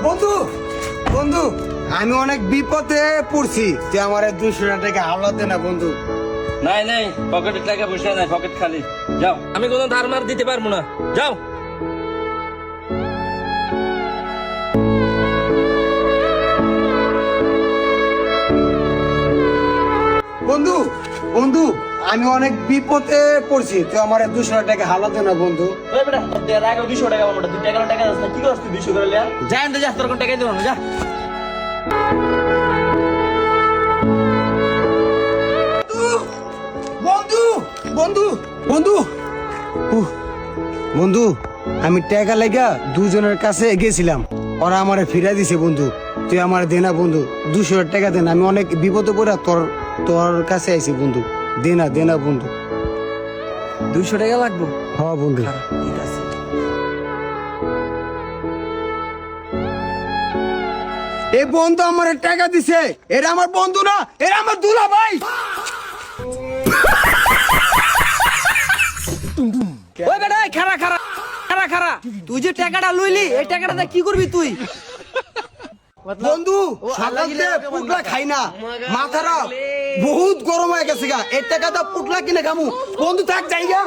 বন্ধু বন্ধু আমি অনেক বিপদে পড়ছি, তুই আমার 200 টাকা হাওলাতে না বন্ধু। নাই নাই, পকেটে টাকা পয়সা নাই, পকেট খালি। যাও, আমি কোনো ধার মার দিতে পারবো না, যাও। বন্ধু বন্ধু আমি অনেক বিপদে পড়ছি, তুই আমার 200 টাকা হাওলাতে না বন্ধু। ওই বেটা, তোর আগে 200 টাকা মোটা, তুই টাকা টাকা দাস না, কি করছিস তুই 200 করে লিয়া? যা এন্ড যা, তোর কোন টাকা দিও না, যা। বন্ধু বন্ধু বন্ধু উহ, বন্ধু আমি টাকা লাগা দুজনের কাছে গেছিলাম, ওরা আমারে ফিরা দিছে বন্ধু। তুই আমার দেনা বন্ধু, 200 টাকা দেন, আমি অনেক বিপদে পড়া তোর তোর কাছে আইছি বন্ধু, দেনা দেনা বন্ধু। 200 টাকা লাগবে? হ্যাঁ বন্ধু। ঠিক আছে। এই বন্ধু আমার টাকা দিছে, এরা আমার বন্ধু না, এরা আমার দুলা ভাই। ওই বেটা, খারা খারা খারা খারা, তুই যে টাকাটা লইলি, এই টাকাটা কি করবি তুই? বন্ধু সকাল থেকে পুটলা খাই না, মাথাটা বহুত গরম হয়ে গেছে গা, এই টাকাটা পুটলা কিনে খামু বন্ধু, থাক জায়গা।